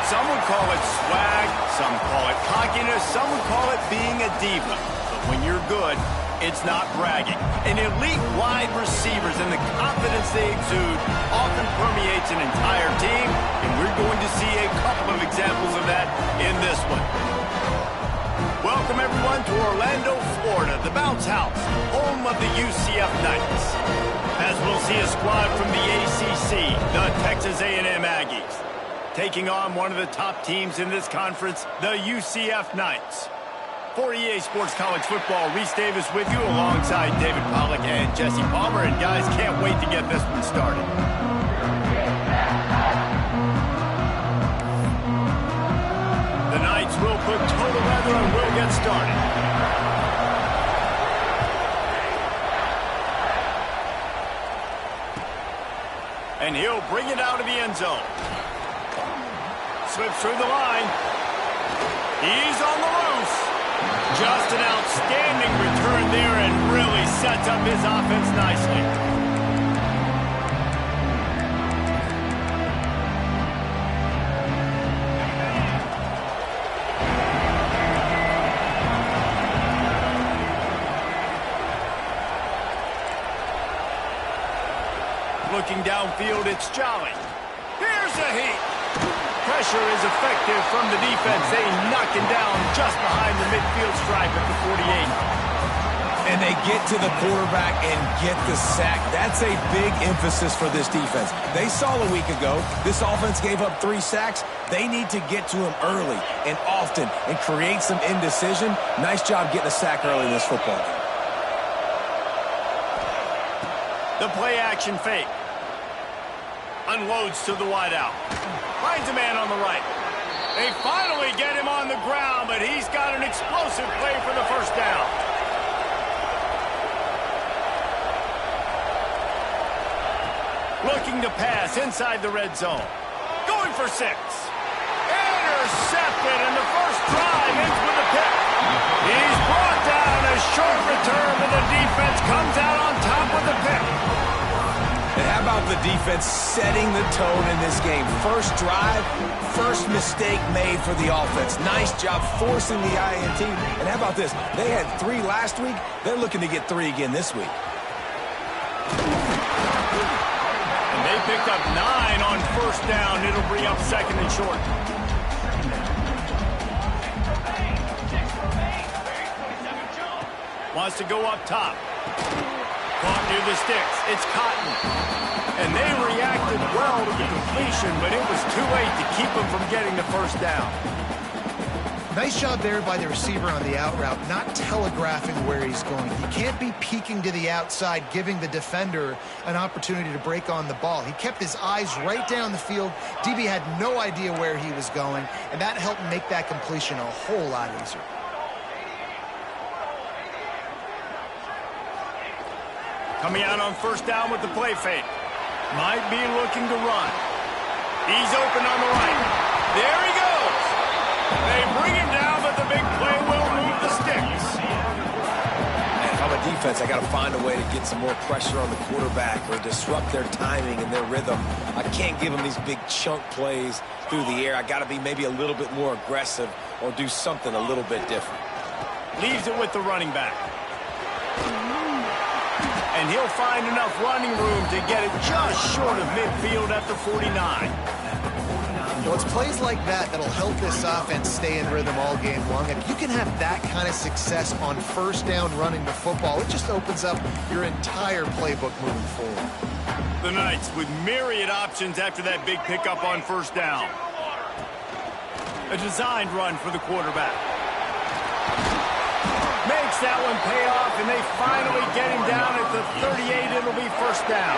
Some would call it swag, some call it cockiness, some would call it being a diva. But when you're good, it's not bragging. An elite wide receivers and the confidence they exude often permeates an entire team, and we're going to see a couple of examples of that in this one. Welcome, everyone, to Orlando, Florida, the bounce house, home of the UCF Knights. As we'll see a squad from the ACC, the Texas A&M Aggies, taking on one of the top teams in this conference, the UCF Knights. For EA Sports College Football, Reese Davis with you alongside David Pollack and Jesse Palmer. And guys, can't wait to get this one started. The Knights will put total weather and we'll get started. And he'll bring it out of the end zone. Slips through the line. He's on the loose. Just an outstanding return there and really sets up his offense nicely. Looking downfield, it's Jolly. Here's a heat. Pressure is effective from the defense. They knock him down just behind the midfield stripe at the 48. And they get to the quarterback and get the sack. That's a big emphasis for this defense. They saw a week ago this offense gave up 3 sacks. They need to get to him early and often and create some indecision. Nice job getting a sack early in this football game. The play action fake. Unloads to the wideout. Finds a man on the right. They finally get him on the ground, but he's got an explosive play for the first down. Looking to pass inside the red zone. Going for 6. Intercepted, and the first drive ends with a pick. He's brought down. A short return, but the defense comes out on top with the pick. And how about the defense setting the tone in this game? First drive, first mistake made for the offense. Nice job forcing the INT. And how about this? They had 3 last week. They're looking to get 3 again this week. And they picked up 9 on first down. It'll bring up second and short. Wants to go up top. Caught near the sticks. It's Cotton. And they reacted well to the completion, but it was too late to keep them from getting the first down. Nice job there by the receiver on the out route, not telegraphing where he's going. He can't be peeking to the outside, giving the defender an opportunity to break on the ball. He kept his eyes right down the field. DB had no idea where he was going, and that helped make that completion a whole lot easier. Coming out on first down with the play fake. Might be looking to run. He's open on the right. There he goes. They bring him down, but the big play will move the sticks. And if I'm a defense, I got to find a way to get some more pressure on the quarterback or disrupt their timing and their rhythm. I can't give them these big chunk plays through the air. I got to be maybe a little bit more aggressive or do something a little bit different. Leaves it with the running back. And he'll find enough running room to get it just short of midfield at the 49. Well, it's plays like that that'll help this offense stay in rhythm all game long. If you can have that kind of success on first down running the football, it just opens up your entire playbook moving forward. The Knights with myriad options after that big pickup on first down. A designed run for the quarterback. Makes that one pay off, and they finally get him down at the 38. It'll be first down.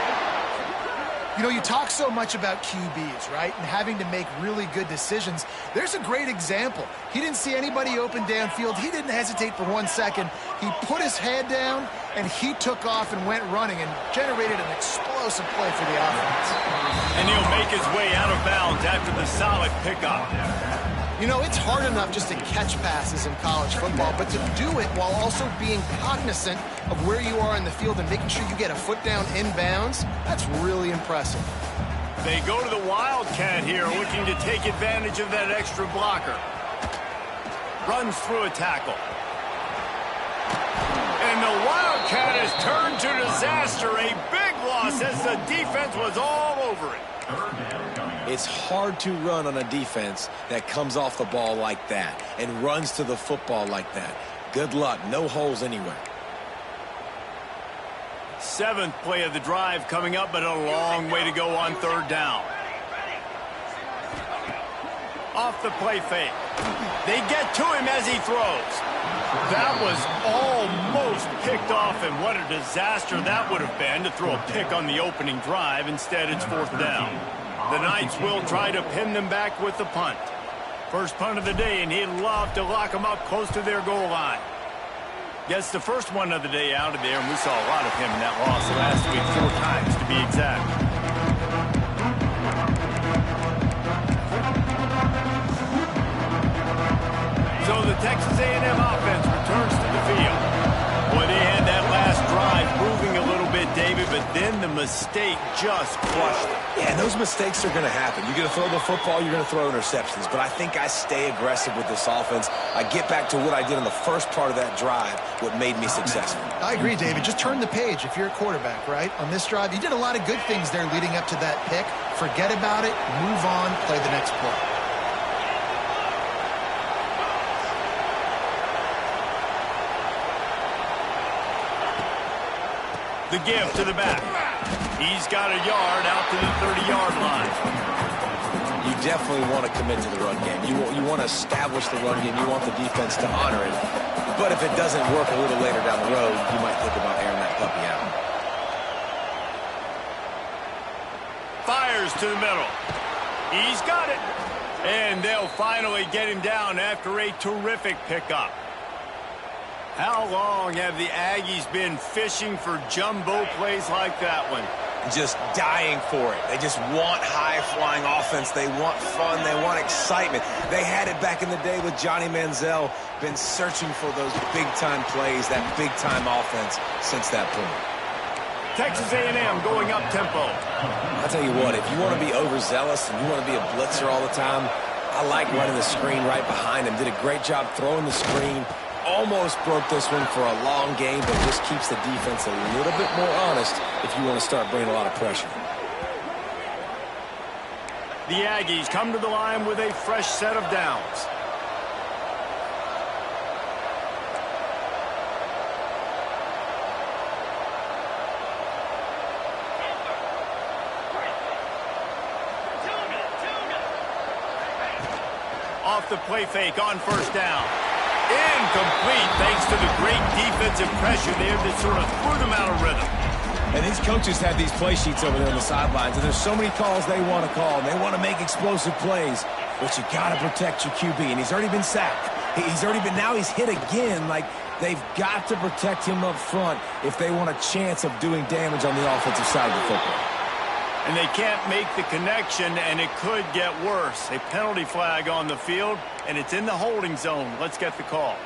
You know, you talk so much about QBs, right, and having to make really good decisions. There's a great example. He didn't see anybody open downfield. He didn't hesitate for 1 second. He put his head down, and he took off and went running and generated an explosive play for the offense. And he'll make his way out of bounds after the solid pickup. You know, it's hard enough just to catch passes in college football, but to do it while also being cognizant of where you are in the field and making sure you get a foot down inbounds, that's really impressive. They go to the Wildcat here, looking to take advantage of that extra blocker. Runs through a tackle. And the Wildcat has turned to disaster. A big loss as the defense was all over it. It's hard to run on a defense that comes off the ball like that and runs to the football like that. Good luck. No holes anywhere. 7th play of the drive coming up, but a long way to go on 3rd down. Off the play fake. They get to him as he throws. That was almost picked off, and what a disaster that would have been to throw a pick on the opening drive. Instead, it's 4th down. The Knights will try to pin them back with the punt. First punt of the day, and he'd love to lock them up close to their goal line. Gets the first one of the day out of there, and we saw a lot of him in that loss last week, 4 times to be exact. So the Texas A&M offense returns to the field. Boy, they had that last drive moving a little bit, David, but then the mistake just crushed them. Yeah, and those mistakes are going to happen. You're going to throw the football, you're going to throw interceptions. But I think I stay aggressive with this offense. I get back to what I did in the first part of that drive, what made me successful. I agree, David. Just turn the page if you're a quarterback, right? On this drive, you did a lot of good things there leading up to that pick. Forget about it, move on, play the next play. The give to the back. He's got a yard out to the 30-yard line. You definitely want to commit to the run game. You want to establish the run game. You want the defense to honor it. But if it doesn't work a little later down the road, you might think about airing that puppy out. Fires to the middle. He's got it. And they'll finally get him down after a terrific pickup. How long have the Aggies been fishing for jumbo plays like that one? Just dying for it. They just want high-flying offense. They want fun. They want excitement. They had it back in the day with Johnny Manziel. Been searching for those big-time plays, that big-time offense since that point. Texas A&M going up tempo. I'll tell you what, if you want to be overzealous and you want to be a blitzer all the time, I like running the screen right behind him. Did a great job throwing the screen. Almost broke this one for a long game, but just keeps the defense a little bit more honest if you want to start bringing a lot of pressure. The Aggies come to the line with a fresh set of downs. Off the play fake on 1st down. Incomplete thanks to the great defensive pressure there that sort of threw them out of rhythm. And these coaches have these play sheets over there on the sidelines, and there's so many calls they want to call, and they want to make explosive plays. But you got to protect your QB, and he's already been sacked. Now he's hit again. Like, they've got to protect him up front if they want a chance of doing damage on the offensive side of the football. And they can't make the connection, and it could get worse. A penalty flag on the field, and it's in the holding zone. Let's get the call.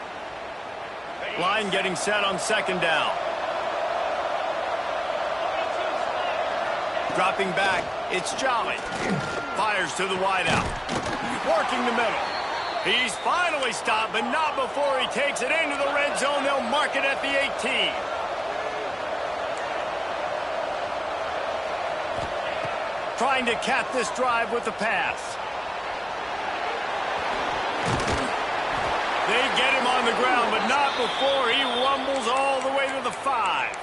Line getting set on 2nd down. Dropping back, it's Jolly. Fires to the wideout. Working the middle. He's finally stopped, but not before he takes it into the red zone. They'll mark it at the 18. Trying to cap this drive with the pass. They get him on the ground, but not before he rumbles all the way to the 5.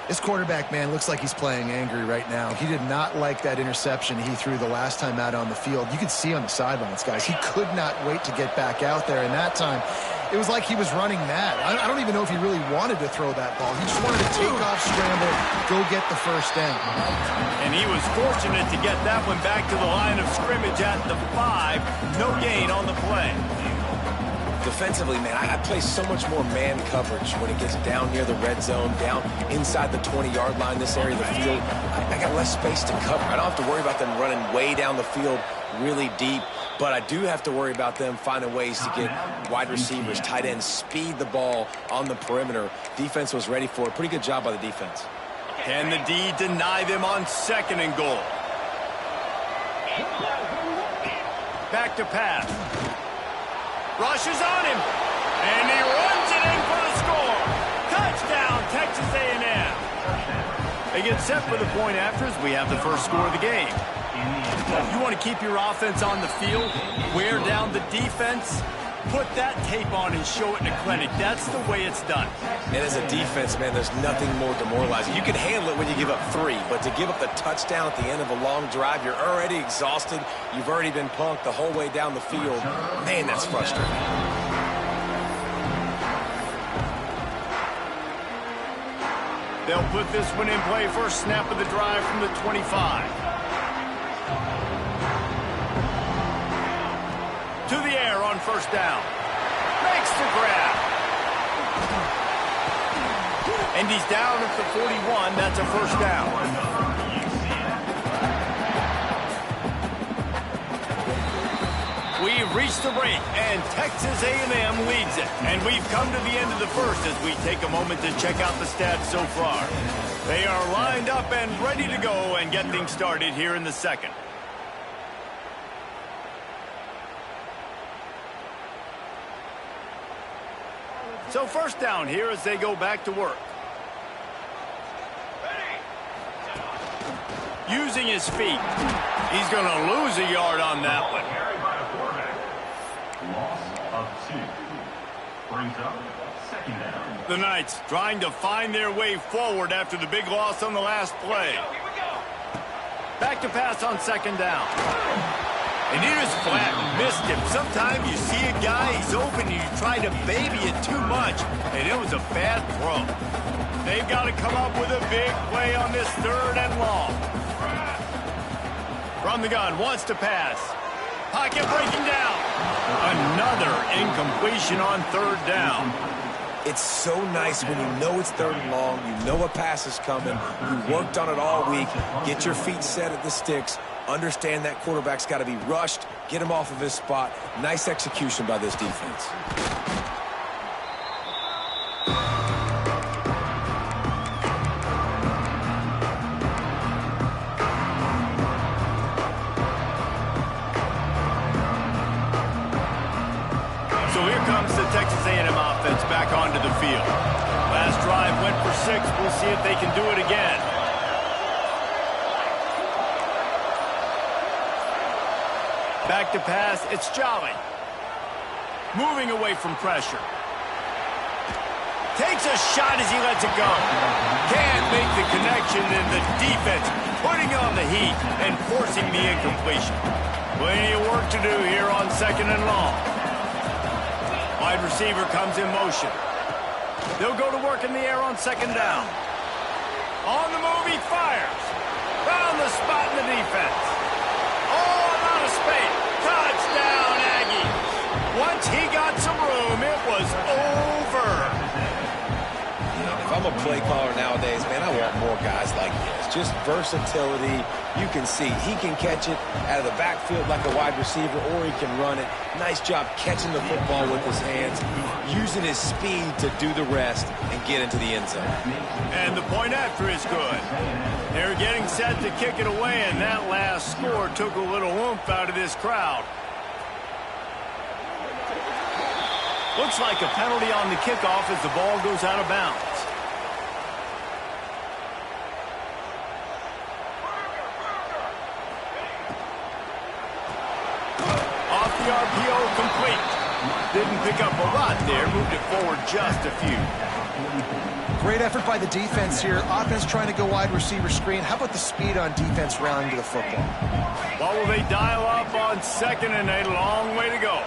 This quarterback, man, looks like he's playing angry right now. He did not like that interception he threw the last time out on the field. You could see on the sidelines, guys. He could not wait to get back out there, and that time it was like he was running mad. I don't even know if he really wanted to throw that ball. He just wanted to take off, scramble, go get the 1st down. And he was fortunate to get that one back to the line of scrimmage at the 5. No gain on the play. Defensively, man, I play so much more man coverage when it gets down near the red zone, down inside the 20-yard line, this area of the field. I got less space to cover. I don't have to worry about them running way down the field really deep, but I do have to worry about them finding ways to get wide receivers, tight ends, speed the ball on the perimeter. Defense was ready for it. Pretty good job by the defense. Can the D deny them on 2nd and goal? Back to pass. Rushes on him. And he runs it in for the score. Touchdown, Texas A&M. They get set for the point after as we have the first score of the game. You want to keep your offense on the field, wear down the defense, put that tape on and show it in a clinic. That's the way it's done. And as a defense, man, there's nothing more demoralizing. You can handle it when you give up 3, but to give up the touchdown at the end of a long drive, you're already exhausted. You've already been punked the whole way down the field. Man, that's frustrating. They'll put this one in play. First snap of the drive from the 25. To the air on first down. Makes the grab. And he's down at the 41. That's a first down. We've reached the break, and Texas A&M leads it. And we've come to the end of the first as we take a moment to check out the stats so far. They are lined up and ready to go and get things started here in the second. So first down here as they go back to work. Using his feet. He's going to lose a yard on that one. Loss of 2. Brings up second down. The Knights trying to find their way forward after the big loss on the last play. Back to pass on second down. And he just flat missed him. Sometimes you see a guy, he's open, and you try to baby it too much, and it was a bad throw. They've got to come up with a big play on this third and long. From the gun, wants to pass. Pocket breaking down. Another incompletion on third down. It's so nice when you know it's third and long, you know a pass is coming, you worked on it all week, get your feet set at the sticks, understand that quarterback's got to be rushed, get him off of his spot. Nice execution by this defense. So here comes the Texas A&M offense back onto the field. Last drive went for 6. We'll see if they can do it again. Back to pass, it's Jolly. Moving away from pressure. Takes a shot as he lets it go. Can't make the connection, and the defense putting on the heat and forcing the incompletion. Plenty of work to do here on second and long. Wide receiver comes in motion. They'll go to work in the air on second down. On the move, he fires. Found the spot in the defense. All out of space. Touchdown, Aggies. Once he got some room, it was over. If I'm a play caller nowadays, man, I want more guys like this. Just versatility. You can see he can catch it out of the backfield like a wide receiver, or he can run it. Nice job catching the football with his hands, using his speed to do the rest and get into the end zone. And the point after is good. They're getting set to kick it away, and that last score took a little oomph out of this crowd. Looks like a penalty on the kickoff as the ball goes out of bounds. Off the RPO, complete. Didn't pick up a lot there, moved it forward just a few. Great effort by the defense here. Offense trying to go wide receiver screen. How about the speed on defense rallying to the football? What will they dial up on second, and a long way to go.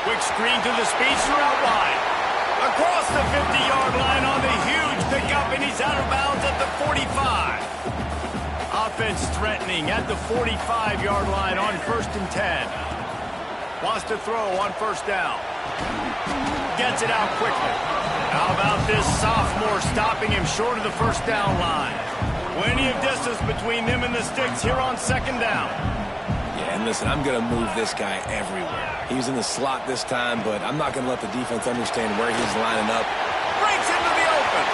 Quick screen to the speedster out wide. Across the 50-yard line on the huge pickup, and he's out of bounds at the 45. Offense threatening at the 45-yard line on 1st and 10. Wants to throw on first down. Gets it out quickly. How about this sophomore stopping him short of the first down line? Plenty of distance between them and the sticks here on second down. Yeah, and listen, I'm going to move this guy everywhere. He's in the slot this time, but I'm not going to let the defense understand where he's lining up. Breaks into the open.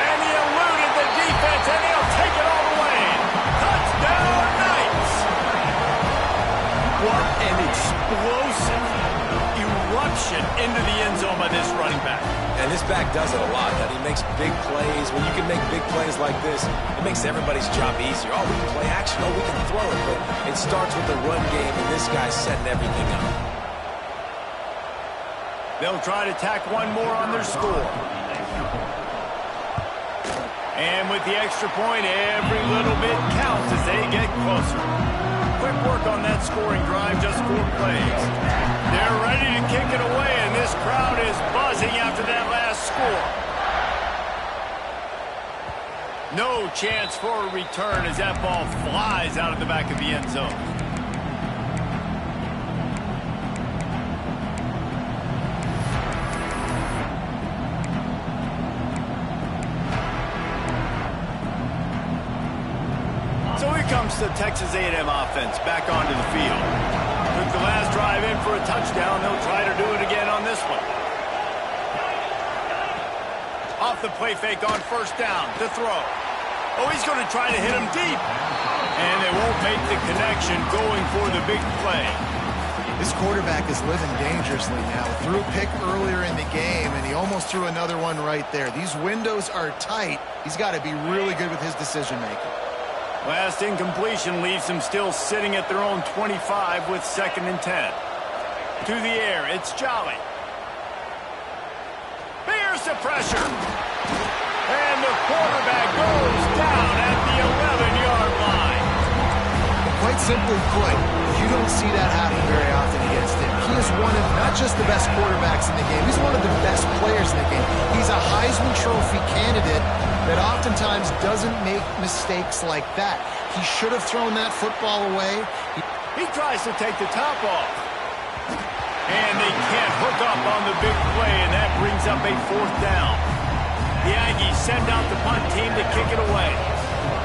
And he eluded the defense, and he'll take it all the way. Touchdown, connection into the end zone by this running back. And this back does it a lot, that he makes big plays. When you can make big plays like this, it makes everybody's job easier. Oh, we can play action. Oh, we can throw it. But it starts with the run game, and this guy's setting everything up. They'll try to tack one more on their score. And with the extra point, every little bit counts as they get closer. Quick work on that scoring drive, just 4 plays. They're ready to kick it away, and this crowd is buzzing after that last score. No chance for a return as that ball flies out of the back of the end zone. So here comes the Texas A&M offense back onto the field. Took the last drive in for a touchdown. They'll try to do it again on this one. Off the play fake on first down to throw. Oh, he's going to try to hit him deep. And they won't make the connection going for the big play. This quarterback is living dangerously now. Threw a pick earlier in the game, and he almost threw another one right there. These windows are tight. He's got to be really good with his decision-making. Last incompletion leaves them still sitting at their own 25 with 2nd and 10. To the air, it's Jolly. Here's the pressure. And the quarterback goes down at the 11-yard line. Quite simply put, you don't see that happen very often against him. He is one of not just the best quarterbacks in the game, he's one of the best players in the game. He's a Heisman Trophy candidate that oftentimes doesn't make mistakes like that. He should have thrown that football away. He tries to take the top off. And they can't hook up on the big play, and that brings up a 4th down. The Aggies send out the punt team to kick it away.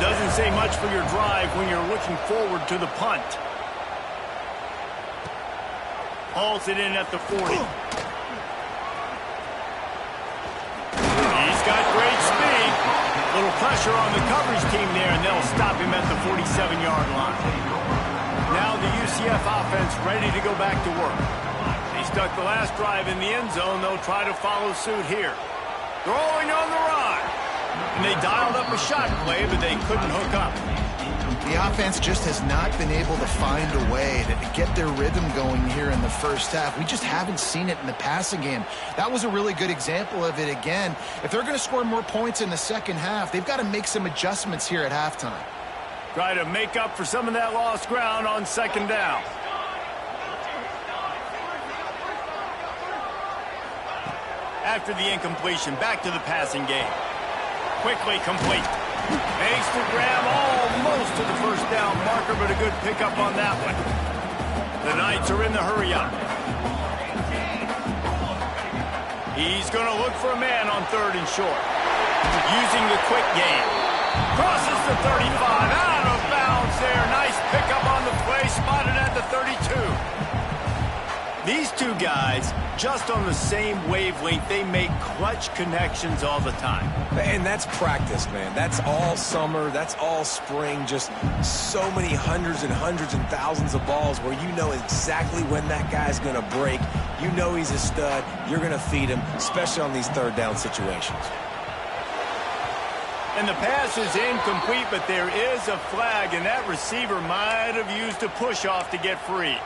Doesn't say much for your drive when you're looking forward to the punt. Hauls it in at the 40. He's got great speed. Little pressure on the coverage team there, and they'll stop him at the 47-yard line. Now the UCF offense ready to go back to work. They stuck the last drive in the end zone. They'll try to follow suit here. Throwing on the run. And they dialed up a shot play, but they couldn't hook up. The offense just has not been able to find a way to get their rhythm going here in the first half. We just haven't seen it in the passing game. That was a really good example of it again. If they're going to score more points in the second half, they've got to make some adjustments here at halftime. Try to make up for some of that lost ground on 2nd down. After the incompletion, back to the passing game. Quickly complete. Makes the grab almost to the first down marker, but a good pickup on that one. The Knights are in the hurry-up. He's going to look for a man on 3rd and short. Using the quick game. Crosses the 35. Out of bounds there. Nice pickup on the play. Spotted at the 32. These two guys, just on the same wavelength, they make clutch connections all the time. And that's practice, man. That's all summer. That's all spring. Just so many hundreds and thousands of balls where you know exactly when that guy's going to break. You know he's a stud. You're going to feed him, especially on these 3rd down situations. And the pass is incomplete, but there is a flag, and that receiver might have used a push-off to get free.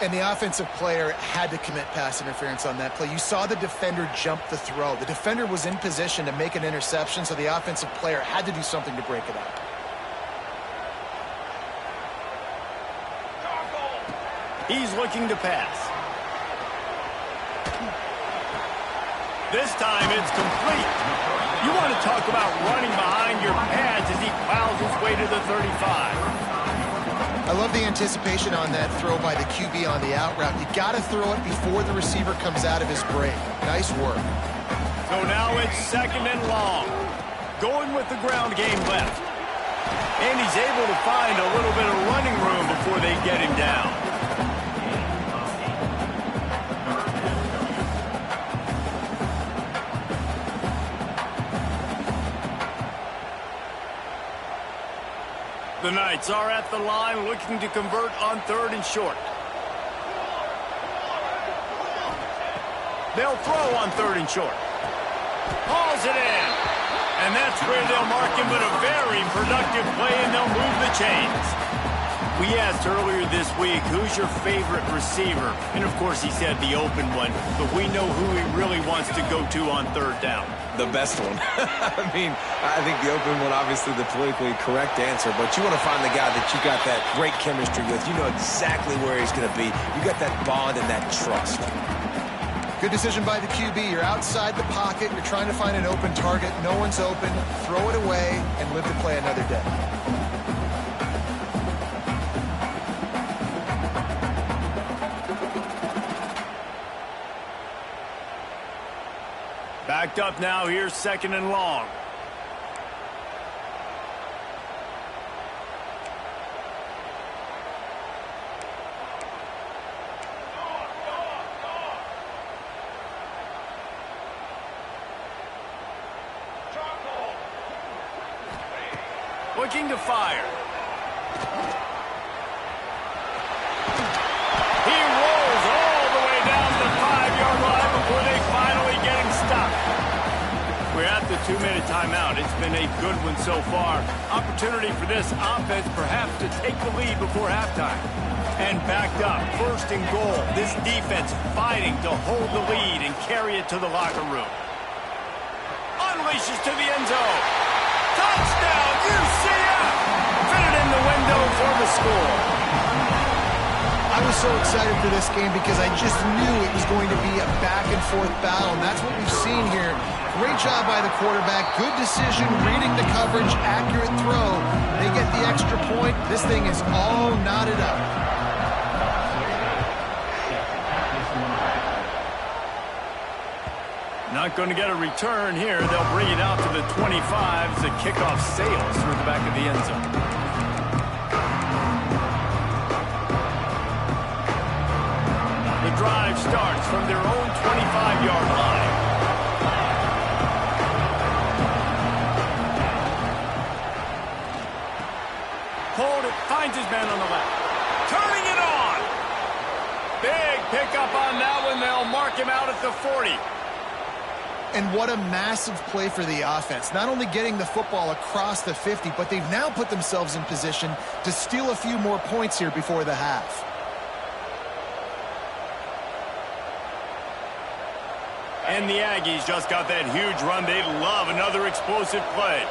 And the offensive player had to commit pass interference on that play. You saw the defender jump the throw. The defender was in position to make an interception, so the offensive player had to do something to break it up. He's looking to pass. This time it's complete. You want to talk about running behind your pads as he plows his way to the 35. I love the anticipation on that throw by the QB on the out route. You got to throw it before the receiver comes out of his break. Nice work. So now it's 2nd and long. Going with the ground game left. And he's able to find a little bit of running room before they get him down. The Knights are at the line looking to convert on 3rd and short. They'll throw on 3rd and short. Hauls it in. And that's where they'll mark him, but a very productive play, and they'll move the chains. We asked earlier this week, who's your favorite receiver? And, of course, he said the open one, but we know who he really wants to go to on 3rd down. The best one. I mean, I think the open one, obviously the politically correct answer, but you want to find the guy that you got that great chemistry with. You know exactly where he's going to be. You got that bond and that trust. Good decision by the QB. You're outside the pocket. You're trying to find an open target. No one's open. Throw it away and live to play another day. Backed up now. Here's 2nd and long. Looking to fire. He rolls all the way down the 5-yard line before they finally get him stopped. We're at the 2-minute timeout. It's been a good one so far. Opportunity for this offense perhaps to take the lead before halftime. And backed up, 1st and goal. This defense fighting to hold the lead and carry it to the locker room. Unleashes to the end zone. Touchdown, UCF! Fitted in the window for the score. I was so excited for this game because I just knew it was going to be a back-and-forth battle, and that's what we've seen here. Great job by the quarterback. Good decision, reading the coverage, accurate throw. They get the extra point. This thing is all knotted up. Not going to get a return here. They'll bring it out to the 25 as the kickoff sails through the back of the end zone. The drive starts from their own 25-yard line. Hold it, finds his man on the left. Turning it on! Big pickup on that one. They'll mark him out at the 40. And what a massive play for the offense. Not only getting the football across the 50, but they've now put themselves in position to steal a few more points here before the half. And the Aggies just got that huge run. They'd love another explosive play.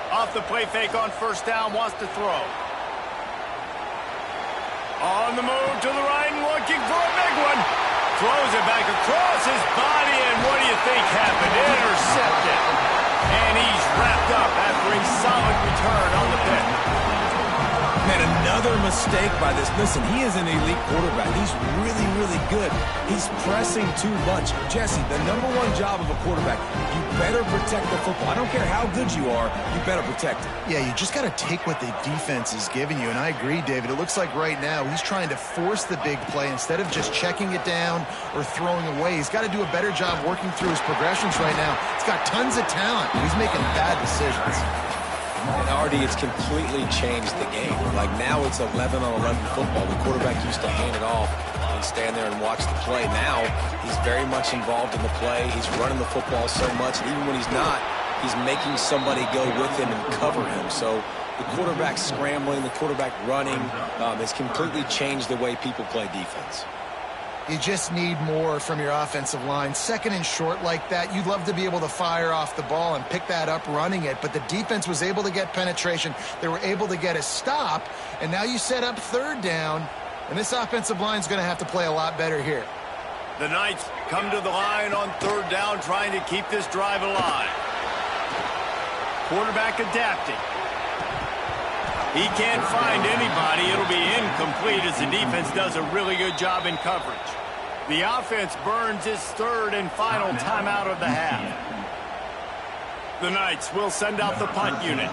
Off the play fake on 1st down, wants to throw. On the move to the right and looking for a big one. Throws it back across his body, and what do you think happened? Intercepted. And he's wrapped up after a solid return on the pick. Man, another mistake by this. Listen, he is an elite quarterback. He's really, really good. He's pressing too much. Jesse, the #1 job of a quarterback, you better protect the football. I don't care how good you are, you better protect it. Yeah, you just got to take what the defense is giving you, and I agree, David. It looks like right now he's trying to force the big play instead of just checking it down or throwing away. He's got to do a better job working through his progressions right now. He's got tons of talent. He's making bad decisions. And already it's completely changed the game. Like now it's 11-on-11 football. The quarterback used to hand it off and stand there and watch the play. Now he's very much involved in the play. He's running the football so much. And even when he's not, he's making somebody go with him and cover him. So the quarterback scrambling, the quarterback running has completely changed the way people play defense. You just need more from your offensive line. 2nd and short like that, you'd love to be able to fire off the ball and pick that up running it, but the defense was able to get penetration. They were able to get a stop, and now you set up 3rd down, and this offensive line is going to have to play a lot better here. The Knights come to the line on 3rd down, trying to keep this drive alive. Quarterback adapting. He can't find anybody. It'll be incomplete as the defense does a really good job in coverage. The offense burns its 3rd and final timeout of the half. The Knights will send out the punt unit.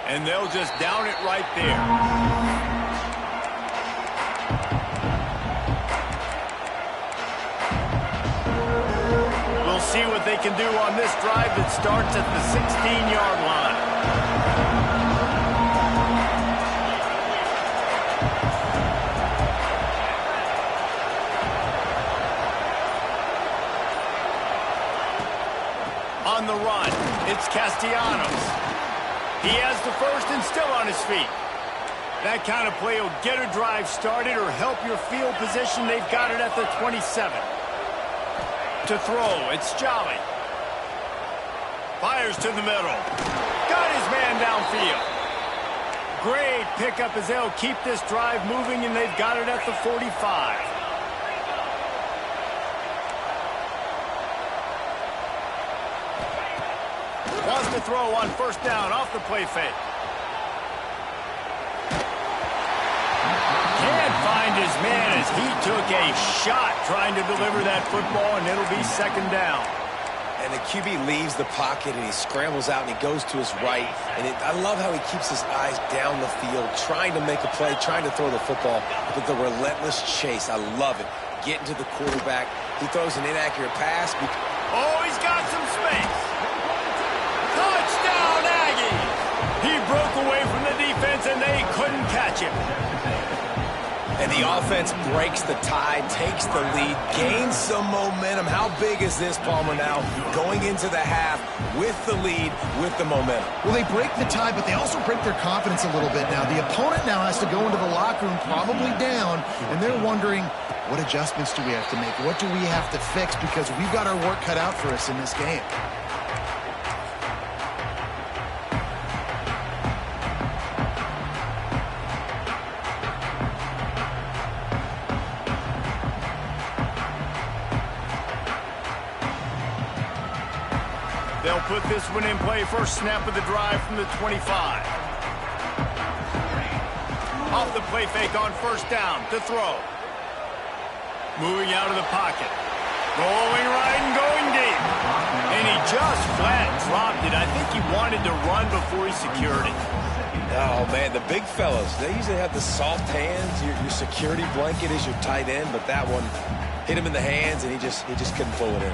And they'll just down it right there. see what they can do on this drive that starts at the 16-yard line. On the run, it's Castellanos. He has the first and still on his feet. That kind of play will get a drive started or help your field position. They've got it at the 27. To throw, it's Jolly. Fires to the middle. Got his man downfield. Great pickup as they'll keep this drive moving, and they've got it at the 45. Wants to throw on first down off the play fake. Can't find his man as he took a shot trying to deliver that football, and it'll be second down. And the QB leaves the pocket, and he scrambles out, and he goes to his right. And I love how he keeps his eyes down the field, trying to make a play, trying to throw the football, but the relentless chase, I love it. Getting to the quarterback. He throws an inaccurate pass. Oh, he's got some space. Touchdown, Aggie! He broke away from the defense, and they couldn't catch him. And the offense breaks the tie, takes the lead, gains some momentum. How big is this, Palmer, now? Going into the half with the lead, with the momentum. Well, they break the tie, but they also break their confidence a little bit now. The opponent now has to go into the locker room, probably down, and they're wondering, what adjustments do we have to make? What do we have to fix? Because we've got our work cut out for us in this game. They'll put this one in play. First snap of the drive from the 25. Off the play fake on first down to throw. Moving out of the pocket. Rolling right and going deep. And he just flat dropped it. I think he wanted to run before he secured it. Oh, man, the big fellas, they usually have the soft hands. Your security blanket is your tight end, but that one hit him in the hands, and he just couldn't pull it in.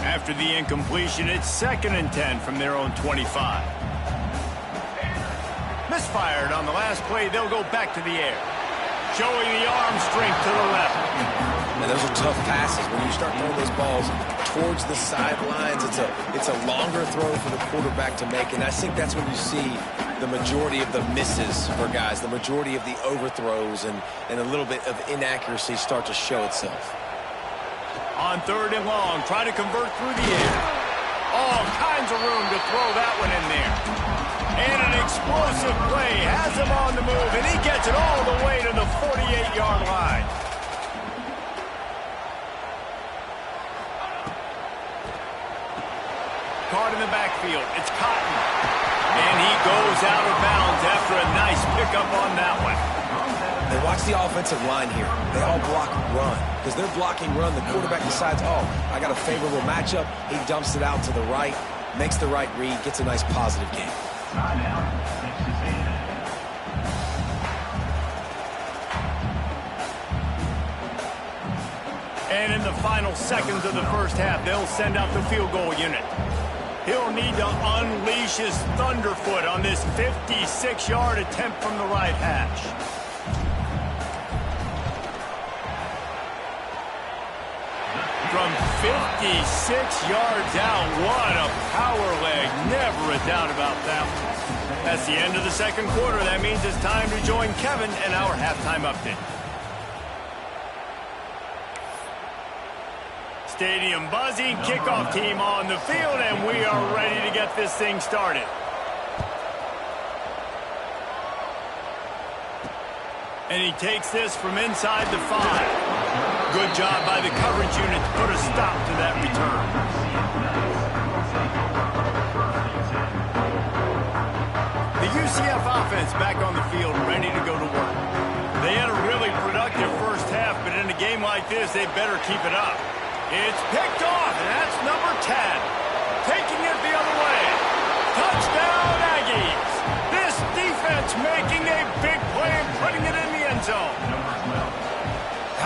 After the incompletion, it's 2nd and 10 from their own 25. Misfired on the last play. They'll go back to the air. Showing the arm strength to the left. And those are tough passes. When you start throwing those balls towards the sidelines, it's a longer throw for the quarterback to make. And I think that's when you see the majority of the misses for guys, the majority of the overthrows and a little bit of inaccuracy start to show itself. On 3rd and long, try to convert through the air. All kinds of room to throw that one in there. And an explosive play has him on the move, and he gets it all the way to the 48-yard line. Caught in the backfield. It's Cotton. And he goes out of bounds after a nice pickup on that one. And watch the offensive line here. They all block run. Because they're blocking run, the quarterback decides, oh, I got a favorable matchup. He dumps it out to the right, makes the right read, gets a nice positive game. And in the final seconds of the first half, they'll send out the field goal unit. He'll need to unleash his thunderfoot on this 56-yard attempt from the right hash. From 56 yards out, what a power leg. Never a doubt about that one. That's the end of the second quarter. That means it's time to join Kevin and our halftime update. Stadium buzzing, kickoff team on the field, and we are ready to get this thing started. And he takes this from inside the 5. Good job by the coverage unit to put a stop to that return. The UCF offense back on the field, ready to go to work. They had a really productive first half, but in a game like this, they better keep it up. It's picked off, and that's number 10. Taking it the other way. Touchdown, Aggies. This defense making a big play and putting it in the end zone.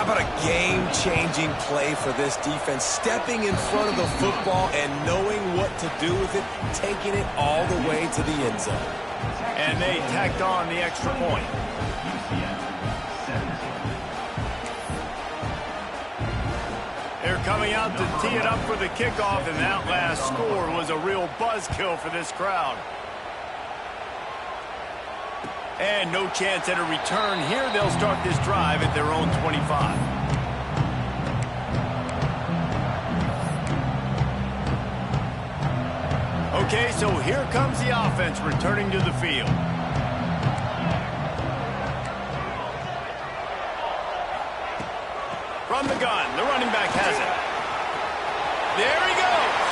How about a game-changing play for this defense, stepping in front of the football and knowing what to do with it, taking it all the way to the end zone. And they tacked on the extra point. They're coming out to tee it up for the kickoff, and that last score was a real buzzkill for this crowd. And no chance at a return here. They'll start this drive at their own 25. Okay, so here comes the offense returning to the field. From the gun, the running back has it. There he goes.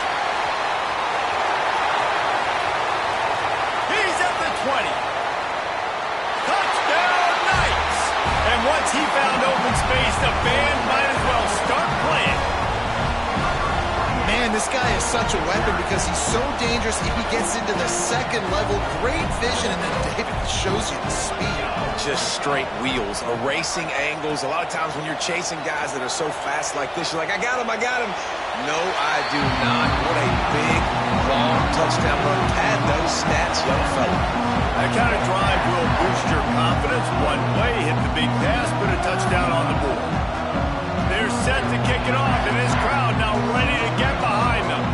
He's at the 20. Touchdown, Knights! And once he found open space, the band might as well start playing. Man, this guy is such a weapon because he's so dangerous if he gets into the second level. Great vision, and then David shows you the speed. Just straight wheels, erasing angles. A lot of times when you're chasing guys that are so fast like this, you're like, I got him. No, I do not. What a big, long touchdown run. Pad those stats, young fella. That kind of drive will boost your confidence. One way, hit the big pass, put a touchdown on the board. They're set to kick it off, and this crowd now ready to get behind them.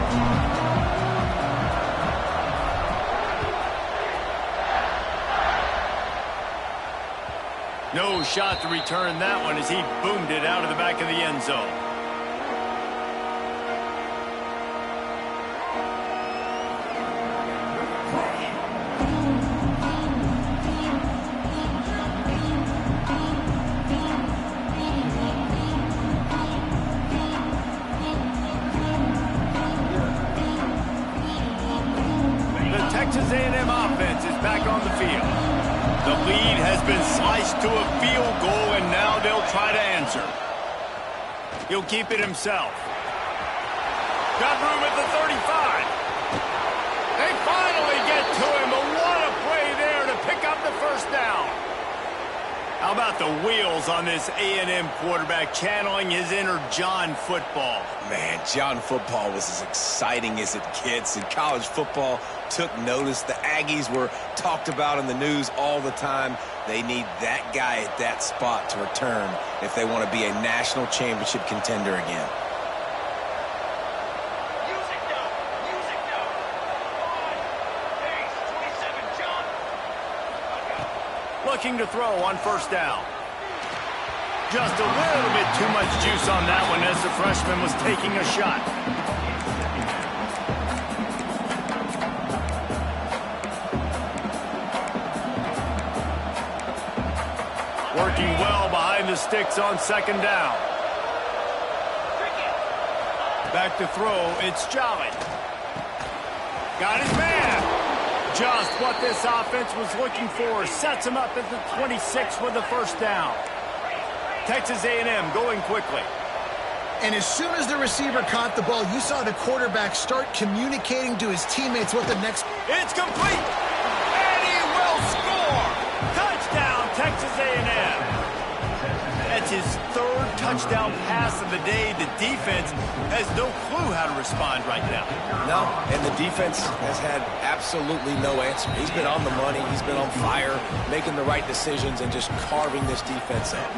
No shot to return that one as he boomed it out of the back of the end zone. Texas A&M offense is back on the field. The lead has been sliced to a field goal, and now they'll try to answer. He'll keep it himself. Got room at the 35. They finally get to him, but what a play there to pick up the first down. How about the wheels on this A&M quarterback channeling his inner John Football? Man, John Football was as exciting as it gets, and college football took notice. The Aggies were talked about in the news all the time. They need that guy at that spot to return if they want to be a national championship contender again. Looking to throw on first down. Just a little bit too much juice on that one as the freshman was taking a shot. Working well behind the sticks on second down. Back to throw, it's Jolly. Got his man. Just what this offense was looking for. Sets him up at the 26 for the first down. Texas A&M going quickly. And as soon as the receiver caught the ball, you saw the quarterback start communicating to his teammates what the next... It's complete! And he will score! Touchdown, Texas A&M! That's his third touchdown pass of the day. The defense has no clue how to respond right now. No, and the defense has had absolutely no answer. He's been on the money. He's been on fire, making the right decisions and just carving this defense up.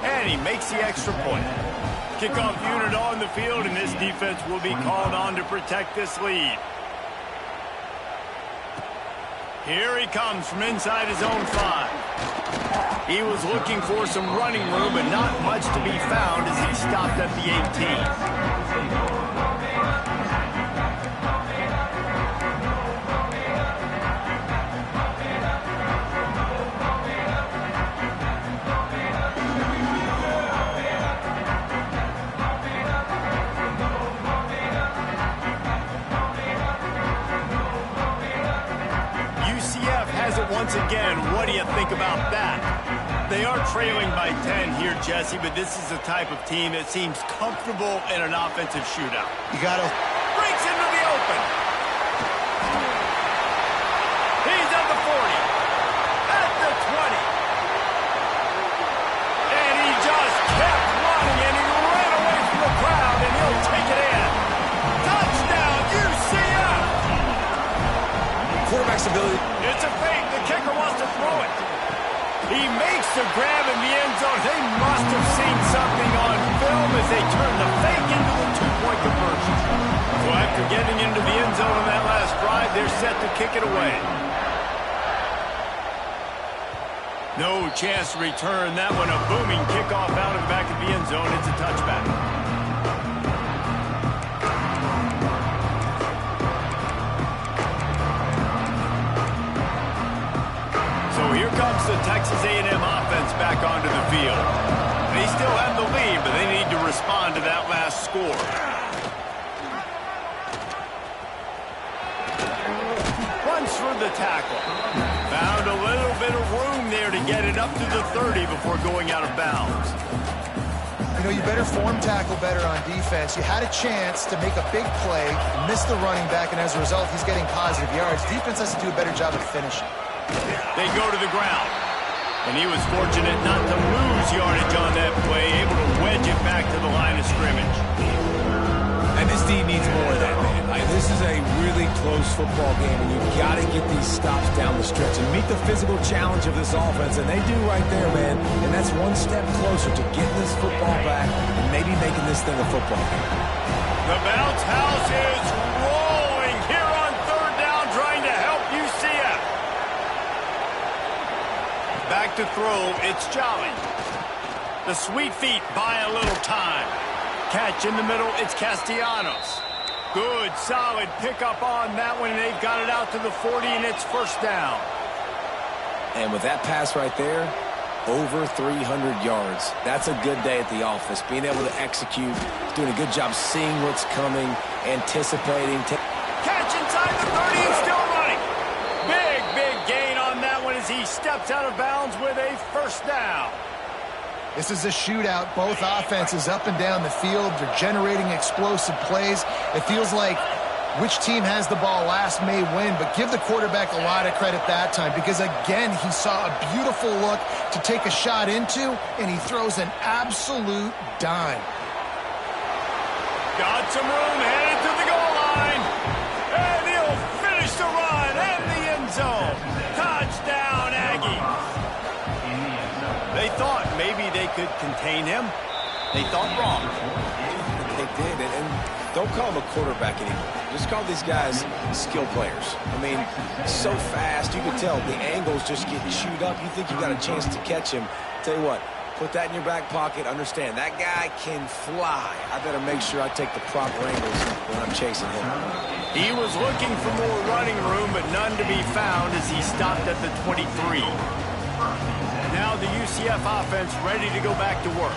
And he makes the extra point. Kickoff unit on the field, and this defense will be called on to protect this lead. Here he comes from inside his own 5. He was looking for some running room, but not much to be found as he stopped at the 18. Once again, what do you think about that? They are trailing by 10 here, Jesse, but this is the type of team that seems comfortable in an offensive shootout. You got to... Breaks into the open. He's at the 40. At the 20. And he just kept running. He makes the grab in the end zone. They must have seen something on film as they turn the fake into the two-point conversion. So after getting into the end zone on that last drive, they're set to kick it away. No chance to return that one. A booming kickoff out of the back of the end zone. It's a touchback. So here comes the Texas A&M offense back onto the field. They still have the lead, but they need to respond to that last score. Runs for the tackle. Found a little bit of room there to get it up to the 30 before going out of bounds. You know, you better form tackle better on defense. You had a chance to make a big play, missed the running back, and as a result, he's getting positive yards. Defense has to do a better job of finishing. They go to the ground. And he was fortunate not to lose yardage on that play, able to wedge it back to the line of scrimmage. And this team needs more of that, man. Like, this is a really close football game, and you've got to get these stops down the stretch and meet the physical challenge of this offense, and they do right there, man. And that's one step closer to getting this football back and maybe making this thing a football game. The bounce house is rolling here on third down, trying to help UCF. Back to throw, it's Jolly. The sweet feet buy a little time. Catch in the middle, it's Castellanos. Good, solid pickup on that one, and they've got it out to the 40, and it's first down. And with that pass right there, over 300 yards. That's a good day at the office. Being able to execute, doing a good job seeing what's coming, anticipating. Catch inside the 30 and still running. Big gain on that one as he steps out of bounds with a first down. This is a shootout. Both offenses up and down the field. They're generating explosive plays. It feels like which team has the ball last may win, but give the quarterback a lot of credit that time because, again, he saw a beautiful look to take a shot into, and he throws an absolute dime. Got some room, headed to the goal line, and he'll finish the run and the end zone. Touchdown, Aggies. They thought maybe they could contain him. They thought wrong. They did, and don't call him a quarterback anymore. Just call these guys skill players. I mean, so fast, you can tell the angles just get chewed up. You think you got a chance to catch him. Tell you what, put that in your back pocket. Understand, that guy can fly. I better make sure I take the proper angles when I'm chasing him. He was looking for more running room, but none to be found as he stopped at the 23. Now the UCF offense ready to go back to work.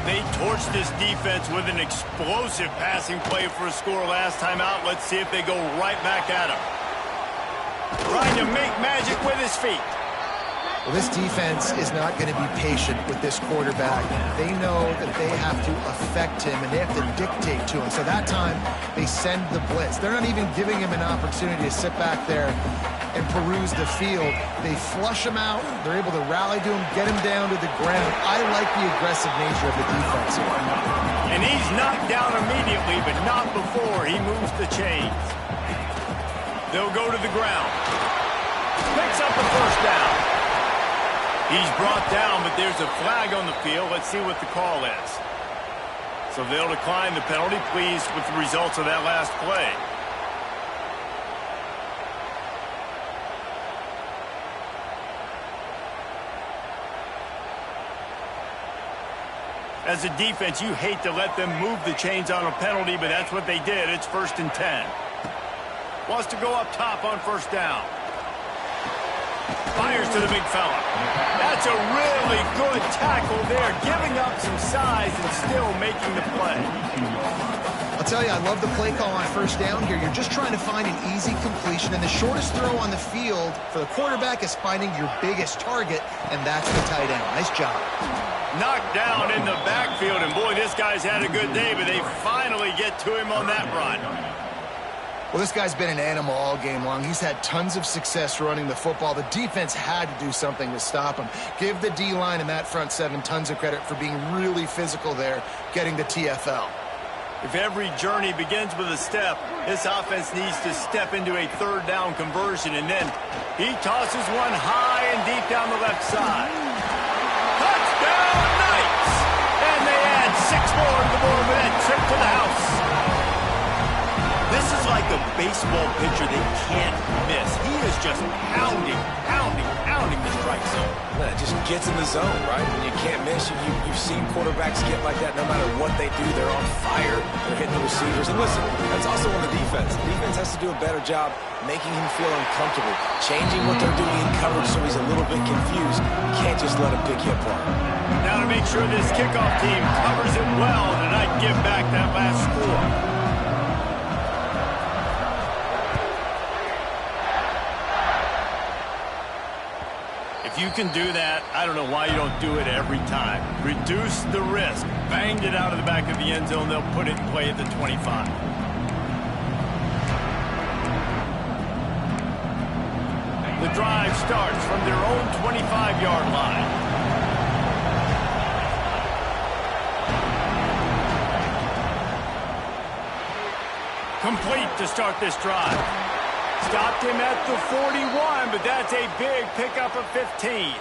They torched this defense with an explosive passing play for a score last time out. Let's see if they go right back at him. Trying to make magic with his feet. Well, this defense is not going to be patient with this quarterback. They know that they have to affect him, and they have to dictate to him. So that time, they send the blitz. They're not even giving him an opportunity to sit back there and peruse the field. They flush him out. They're able to rally to him, get him down to the ground. I like the aggressive nature of the defense here. And he's knocked down immediately, but not before he moves the chains. They'll go to the ground. Picks up the first down. He's brought down, but there's a flag on the field. Let's see what the call is. So they'll decline the penalty. Pleased with the results of that last play. As a defense, you hate to let them move the chains on a penalty, but that's what they did. It's 1st and 10. Wants to go up top on first down. Fires to the big fella. That's a really good tackle there, giving up some size and still making the play. I'll tell you, I love the play call on first down here. You're just trying to find an easy completion, and the shortest throw on the field for the quarterback is finding your biggest target, and that's the tight end. Nice job. Knocked down in the backfield, and boy, this guy's had a good day, but they finally get to him on that run. Well, this guy's been an animal all game long. He's had tons of success running the football. The defense had to do something to stop him. Give the D-line and that front seven tons of credit for being really physical there, getting the TFL. If every journey begins with a step, this offense needs to step into a third down conversion, and then he tosses one high playing deep down the left side. Touchdown, Knights! And they add 6 more to the board with that trip to the house. This is like a baseball pitcher they can't miss. He is just pounding the strike zone. Yeah, it just gets in the zone, right? When you can't miss, you've seen quarterbacks get like that no matter what they do. They're on fire. They're hitting the receivers. And listen, that's also on the defense. The defense has to do a better job making him feel uncomfortable, changing what they're doing in coverage so he's a little bit confused. You can't just let him pick you apart. Now to make sure this kickoff team covers it well and not give back that last score. If you can do that, I don't know why you don't do it every time. Reduce the risk. Banged it out of the back of the end zone. They'll put it in play at the 25. The drive starts from their own 25-yard line. Complete to start this drive. Stopped him at the 41, but that's a big pickup of 15.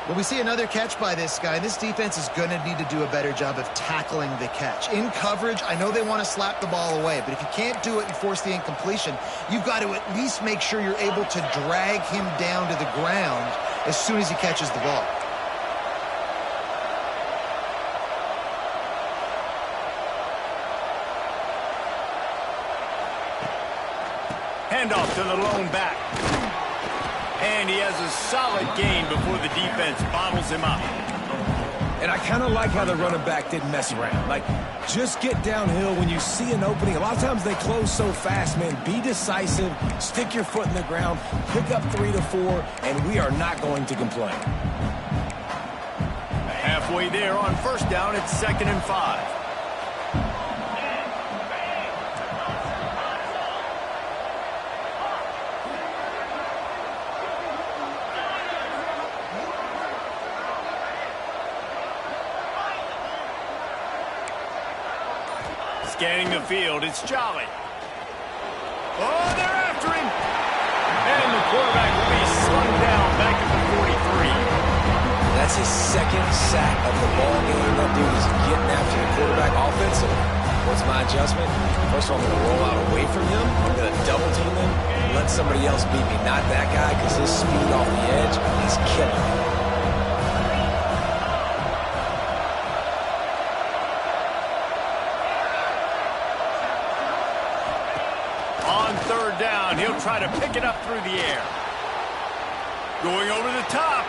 Well, we see another catch by this guy. This defense is going to need to do a better job of tackling the catch. In coverage, I know they want to slap the ball away, but if you can't do it and force the incompletion, you've got to at least make sure you're able to drag him down to the ground as soon as he catches the ball. Handoff to the lone back. And he has a solid gain before the defense bottles him up. And I kind of like how the running back didn't mess around. Like, just get downhill when you see an opening. A lot of times they close so fast, man. Be decisive, stick your foot in the ground, pick up 3 to 4, and we are not going to complain. Halfway there on first down, it's 2nd and 5. Scanning the field, it's Jolly. Oh, they're after him. And the quarterback will be slung down back at the 43. That's his 2nd sack of the ball game. That dude is getting after the quarterback offensively. What's my adjustment? First of all, I'm going to roll out away from him. I'm going to double team him. Let somebody else beat me, not that guy, because his speed off the edge is killing me. Down. He'll try to pick it up through the air. Going over the top.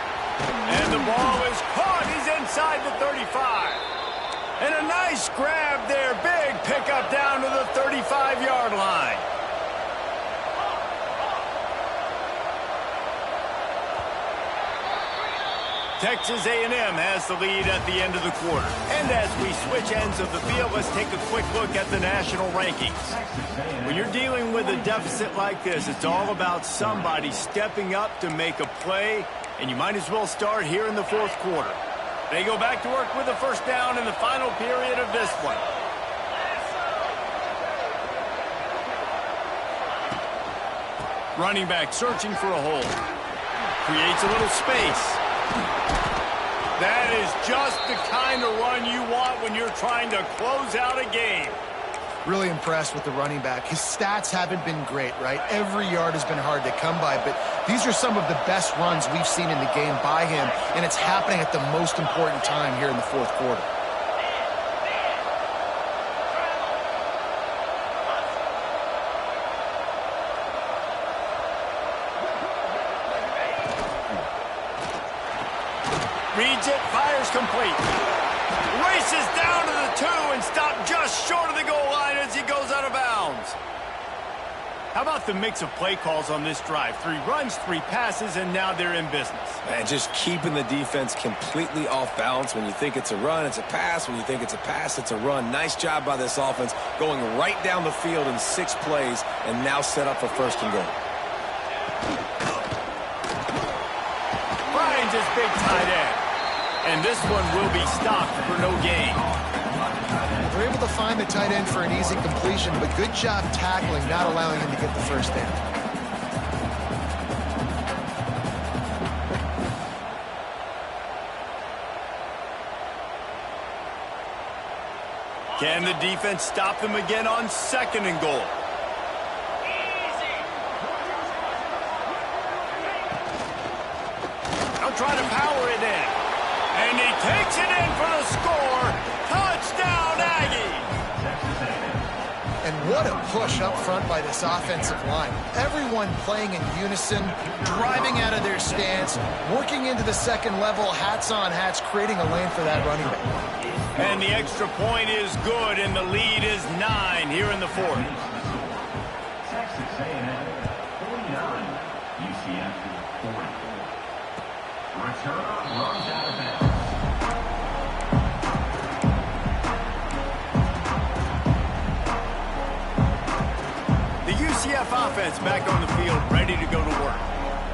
And the ball is caught. He's inside the 35. And a nice grab there. Big pickup down to the 35-yard line. Texas A&M has the lead at the end of the quarter. And as we switch ends of the field, let's take a quick look at the national rankings. When you're dealing with a deficit like this, it's all about somebody stepping up to make a play, and you might as well start here in the 4th quarter. They go back to work with a first down in the final period of this one. Running back searching for a hole. Creates a little space. That is just the kind of run you want when you're trying to close out a game. Really impressed with the running back. His stats haven't been great, right? Every yard has been hard to come by, but these are some of the best runs we've seen in the game by him, and it's happening at the most important time here in the 4th quarter. Reads it, fires complete. Races down to the 2 and stopped just short of the goal line as he goes out of bounds. How about the mix of play calls on this drive? 3 runs, 3 passes, and now they're in business. And just keeping the defense completely off balance. When you think it's a run, it's a pass. When you think it's a pass, it's a run. Nice job by this offense, going right down the field in 6 plays and now set up for 1st and goal. Finds his big tight end. And this one will be stopped for no gain. They're able to find the tight end for an easy completion, but good job tackling, not allowing him to get the first down. Can the defense stop them again on 2nd and goal? They'll try to power it in. And he takes it in for the score. Touchdown, Aggies! And what a push up front by this offensive line. Everyone playing in unison, driving out of their stance, working into the second level, hats on hats, creating a lane for that running back. And the extra point is good, and the lead is 9 here in the 4th. Texas A&M 49, UCF 44. Return runs out of bounds. The UCF offense back on the field, ready to go to work.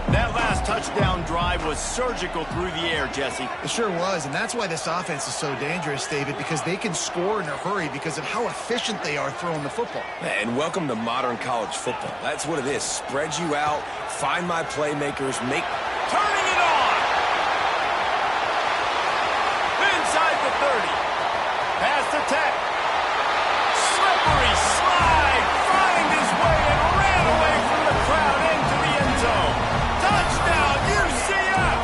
That last touchdown drive was surgical through the air, Jesse. It sure was, and that's why this offense is so dangerous, David, because they can score in a hurry because of how efficient they are throwing the football. And welcome to modern college football. That's what it is. Spread you out, find my playmakers, make... Turning it on! Inside the 30. Pass to Tech. Slippery slide. Find his way and ran away from the crowd into the end zone. Touchdown, UCF!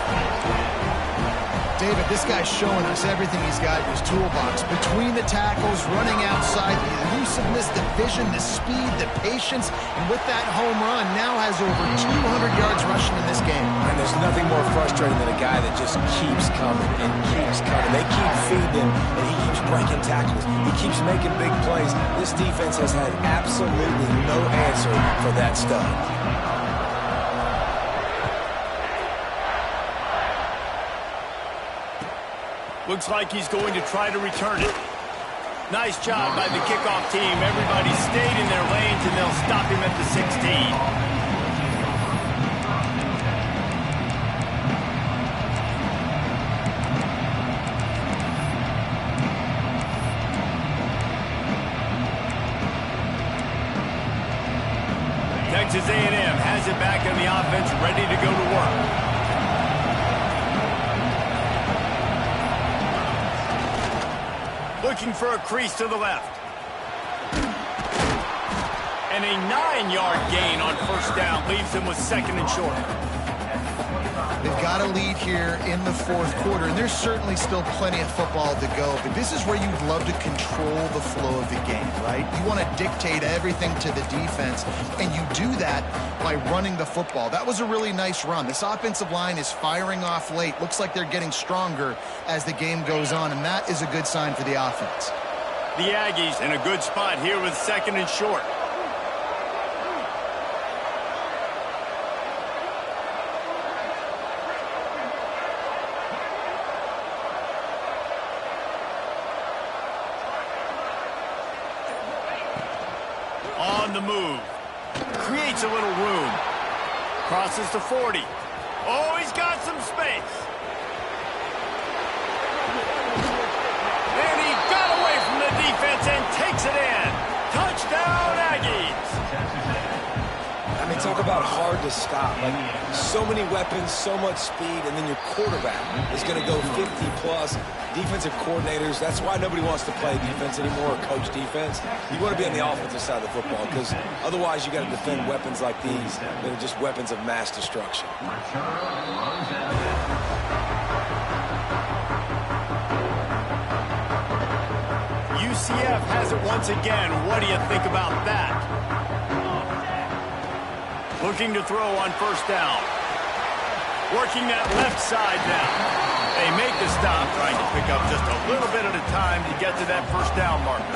David, this guy's showing us everything he's got in his toolbox. Between the tackles, running outside, the elusiveness, the vision, the speed, the patience, and with that home run, now has over 200 yards rushing in this game. And there's nothing more frustrating than a guy that just keeps coming and keeps coming. They keep feeding him, and he keeps breaking tackles. He keeps making big plays. This defense has had absolutely no answer for that stud. Looks like he's going to try to return it. Nice job by the kickoff team. Everybody stayed in their lanes, and they'll stop him at the 16. Texas A&M has it back on the offense, ready to go to work. Looking for a crease to the left. And a 9-yard gain on 1st down leaves them with 2nd and short. They've got a lead here in the 4th quarter, and there's certainly still plenty of football to go, but this is where you'd love to control the flow of the game, right? You want to dictate everything to the defense, and you do that by running the football. That was a really nice run. This offensive line is firing off late. Looks like they're getting stronger as the game goes on, and that is a good sign for the offense. The Aggies in a good spot here with 2nd and short. On the move. Creates a little room. Crosses to 40. Oh, he's got some space. And he got away from the defense and takes it in. Touchdown, Aggies. I mean, talk about hard to stop. Like, so many weapons, so much speed, and then your quarterback is going to go 50-plus. Defensive coordinators, that's why nobody wants to play defense anymore or coach defense. You want to be on the offensive side of the football because otherwise you got to defend weapons like these that are just weapons of mass destruction. UCF has it once again. What do you think about that? Looking to throw on 1st down. Working that left side now. They make the stop, trying to pick up just a little bit at a time to get to that 1st down marker.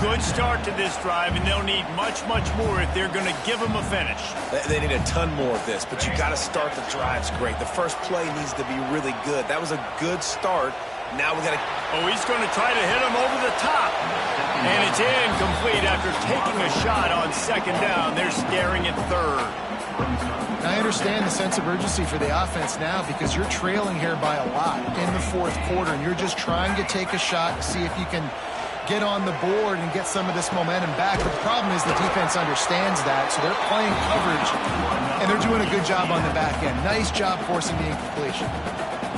Good start to this drive, and they'll need much, much more if they're going to give them a finish. They need a ton more of this, but you got to start the drives great. The first play needs to be really good. That was a good start. Now we got to... Oh, he's going to try to hit him over the top. And it's incomplete after taking a shot on 2nd down. They're staring at 3rd. I understand the sense of urgency for the offense now because you're trailing here by a lot in the 4th quarter, and you're just trying to take a shot to see if you can get on the board and get some of this momentum back. But the problem is the defense understands that, so they're playing coverage, and they're doing a good job on the back end. Nice job forcing the incompletion.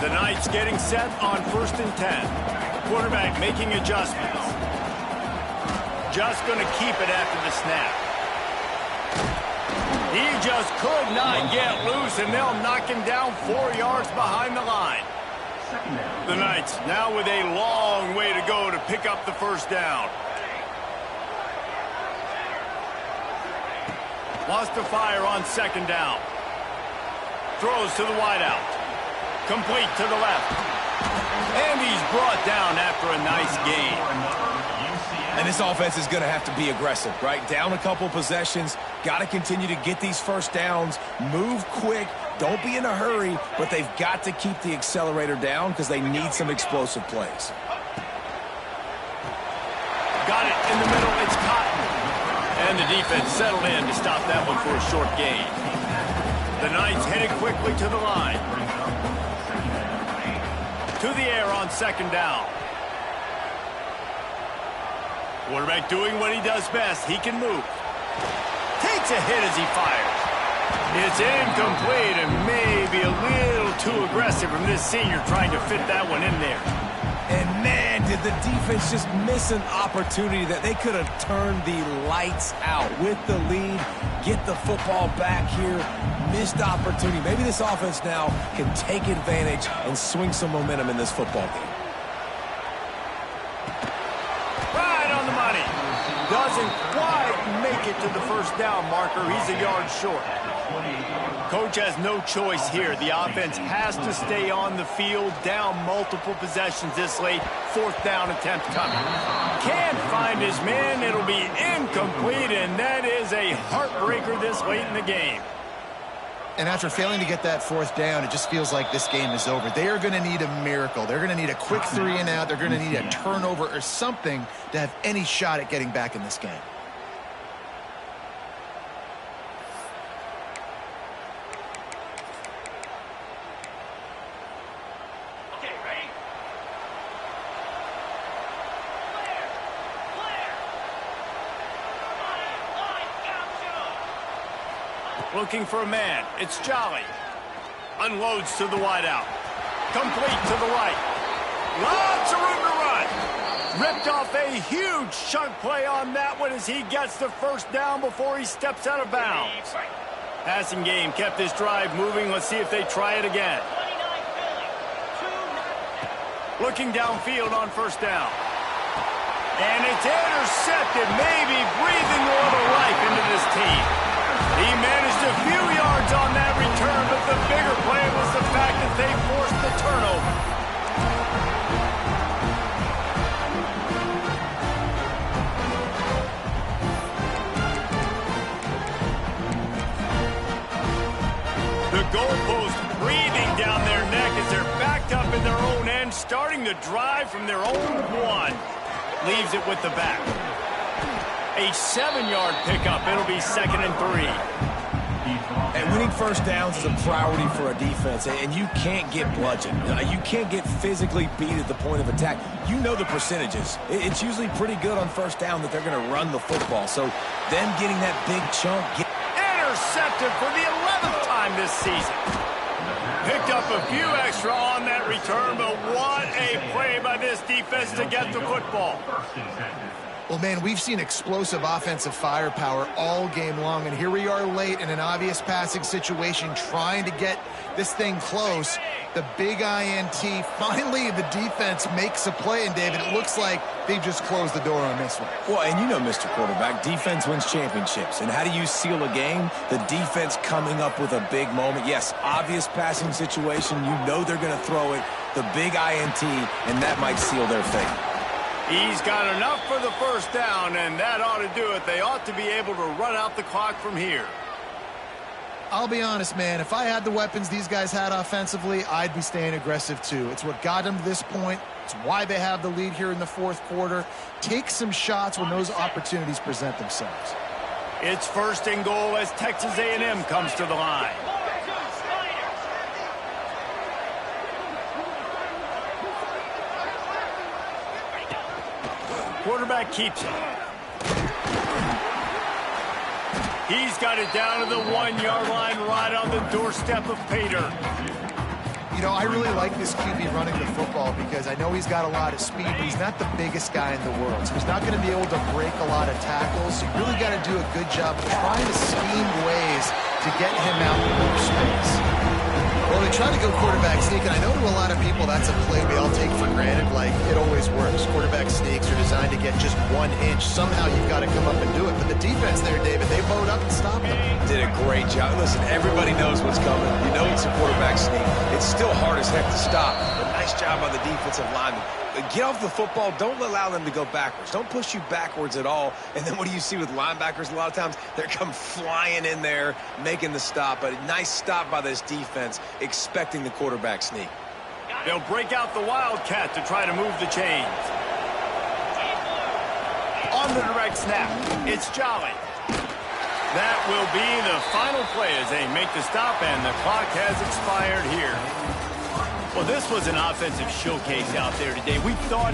The Knights getting set on 1st and 10. Quarterback making adjustments. Just going to keep it after the snap. He just could not get loose, and they'll knock him down 4 yards behind the line. The Knights now with a long way to go to pick up the first down. Wants to fire on second down. Throws to the wideout. Complete to the left. And he's brought down after a nice gain. And this offense is going to have to be aggressive, right? Down a couple possessions. Got to continue to get these first downs. Move quick. Don't be in a hurry, but they've got to keep the accelerator down because they need some explosive plays. Got it in the middle. It's Cotton. And the defense settled in to stop that one for a short gain. The Knights headed quickly to the line. To the air on second down. Quarterback doing what he does best. He can move. Takes a hit as he fires. It's incomplete and maybe a little too aggressive from this senior trying to fit that one in there. And man, did the defense just miss an opportunity that they could have turned the lights out with the lead, get the football back here. Missed opportunity. Maybe this offense now can take advantage and swing some momentum in this football game. Right on the money. Doesn't quite make it to the first down marker. He's a yard short. Coach has no choice here. The offense has to stay on the field, down multiple possessions this late. Fourth down attempt coming. Can't find his man. It'll be incomplete, and that is a heartbreaker this late in the game. And after failing to get that fourth down, it just feels like this game is over. They are going to need a miracle. They're going to need a quick 3 and out. They're going to need a turnover or something to have any shot at getting back in this game. Looking for a man. It's Jolly. Unloads to the wideout. Complete to the right. Lots of room to run. Ripped off a huge chunk play on that one as he gets the first down before he steps out of bounds. Passing game kept this drive moving. Let's see if they try it again. Looking downfield on first down. And it's intercepted, maybe breathing a little life into this team. He managed a few yards on that return, but the bigger play was the fact that they forced the turnover. The goalpost breathing down their neck as they're backed up in their own end, starting the drive from their own one. Leaves it with the back. A 7-yard pickup. It'll be 2nd and 3. And winning first downs is a priority for a defense, and you can't get bludgeoned. You can't get physically beat at the point of attack. You know the percentages. It's usually pretty good on first down that they're going to run the football. So them getting that big chunk. Intercepted for the 11th time this season. Picked up a few extra on that return, but what a play by this defense to get the football. Well, man, we've seen explosive offensive firepower all game long, and here we are late in an obvious passing situation trying to get this thing close. The big INT, finally the defense makes a play, and David, it looks like they've just closed the door on this one. Well, and you know, Mr. Quarterback, defense wins championships. And how do you seal a game? The defense coming up with a big moment. Yes, obvious passing situation. You know they're going to throw it. The big INT, and that might seal their fate. He's got enough for the first down, and that ought to do it. They ought to be able to run out the clock from here. I'll be honest, man, if I had the weapons these guys had offensively, I'd be staying aggressive too. It's what got them to this point. It's why they have the lead here in the fourth quarter. Take some shots when those opportunities present themselves. It's 1st and goal as Texas A&M comes to the line. Quarterback keeps it. He's got it down to the 1-yard line right on the doorstep of Pater. You know, I really like this QB running the football because I know he's got a lot of speed, but he's not the biggest guy in the world. So he's not going to be able to break a lot of tackles. So you really got to do a good job of trying to scheme ways to get him out in more space. Well, they try to go quarterback sneak, and I know to a lot of people that's a play we all take for granted, like it always works. Quarterback sneaks are designed to get just 1 inch. Somehow you've got to come up and do it. But the defense there, David, they bowed up and stopped them. Did a great job. Listen, everybody knows what's coming. You know it's a quarterback sneak. It's still hard as heck to stop, but nice job on the defensive lineman. Get off the football. Don't allow them to go backwards. Don't push you backwards at all. And then what do you see with linebackers a lot of times? They come flying in there, making the stop. But a nice stop by this defense, expecting the quarterback sneak. They'll break out the Wildcat to try to move the chains. On the direct snap, it's Jolly. That will be the final play as they make the stop, and the clock has expired here. Well, this was an offensive showcase out there today. We thought